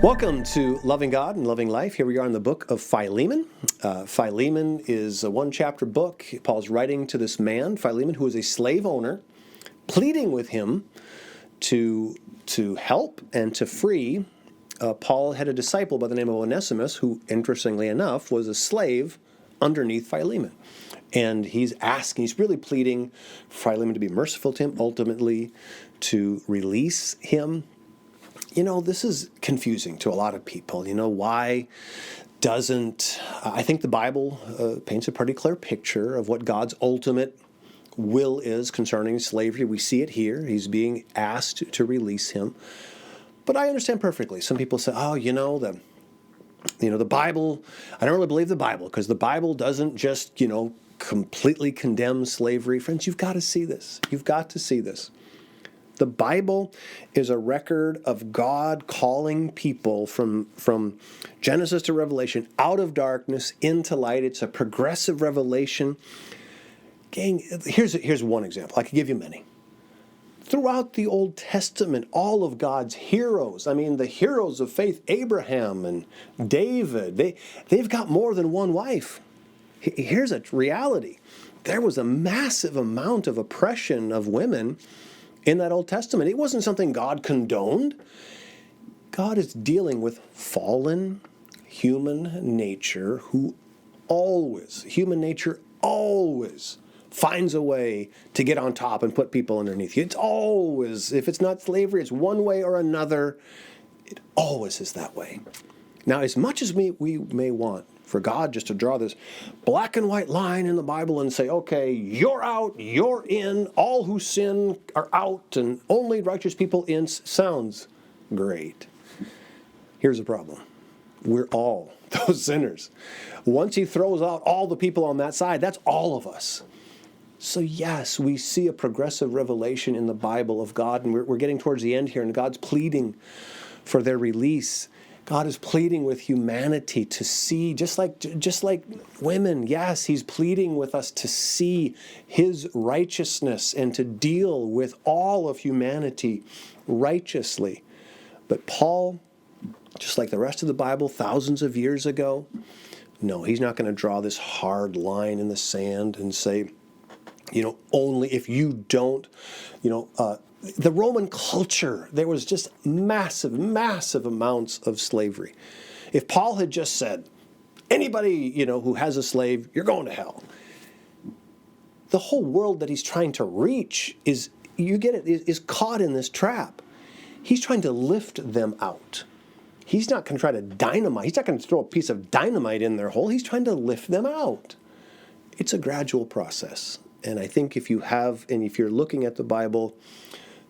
Welcome to Loving God and Loving Life. Here we are in the book of Philemon. Philemon is a one-chapter book. Paul's writing to this man, Philemon, who is a slave owner, pleading with him to help and to free. Paul had a disciple by the name of Onesimus, who, interestingly enough, was a slave underneath Philemon. And he's really pleading for Philemon to be merciful to him, ultimately to release him. You know, this is confusing to a lot of people. Why doesn't... I think the Bible paints a pretty clear picture of what God's ultimate will is concerning slavery. We see it here. He's being asked to release him. But I understand perfectly. Some people say, the Bible, I don't really believe the Bible, because the Bible doesn't just, completely condemn slavery. Friends, you've got to see this. You've got to see this. The Bible is a record of God calling people from Genesis to Revelation out of darkness into light. It's a progressive revelation. Gang, here's one example. I could give you many. Throughout the Old Testament, all of God's heroes, the heroes of faith, Abraham and David, they've got more than one wife. Here's a reality. There was a massive amount of oppression of women in that Old Testament. It wasn't something God condoned. God is dealing with fallen human nature human nature always finds a way to get on top and put people underneath you. It's always, if it's not slavery, it's one way or another. It always is that way. Now, as much as we may want for God just to draw this black and white line in the Bible and say, okay, you're out, you're in, all who sin are out, and only righteous people in, sounds great. Here's the problem. We're all those sinners. Once he throws out all the people on that side, that's all of us. So yes, we see a progressive revelation in the Bible of God, and we're getting towards the end here, and God's pleading for their release. God is pleading with humanity to see, just like women, yes, he's pleading with us to see his righteousness and to deal with all of humanity righteously. But Paul, just like the rest of the Bible thousands of years ago, no, he's not going to draw this hard line in the sand and say, only if you don't, the Roman culture, there was just massive amounts of slavery. If Paul had just said, anybody, who has a slave, you're going to hell. The whole world that he's trying to reach is caught in this trap. He's trying to lift them out. He's not going to try to dynamite. He's not going to throw a piece of dynamite in their hole. He's trying to lift them out. It's a gradual process. And I think if you're looking at the Bible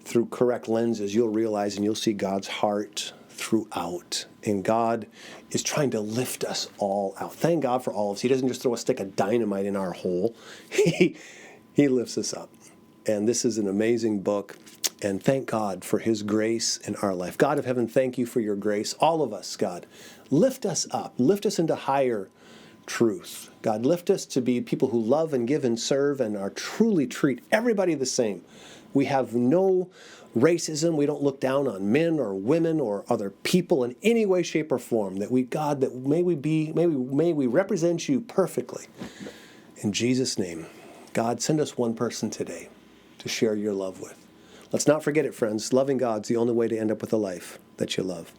through correct lenses, you'll realize and you'll see God's heart throughout. And God is trying to lift us all out. Thank God for all of us. He doesn't just throw a stick of dynamite in our hole. He lifts us up. And this is an amazing book. And thank God for his grace in our life. God of heaven, thank you for your grace. All of us, God, lift us up. Lift us into higher truth. God, lift us to be people who love and give and serve and are truly treat everybody the same. We have no racism. We don't look down on men or women or other people in any way, shape, or form. That may we represent you perfectly. In Jesus' name, God, send us one person today to share your love with. Let's not forget it, friends. Loving God's the only way to end up with a life that you love.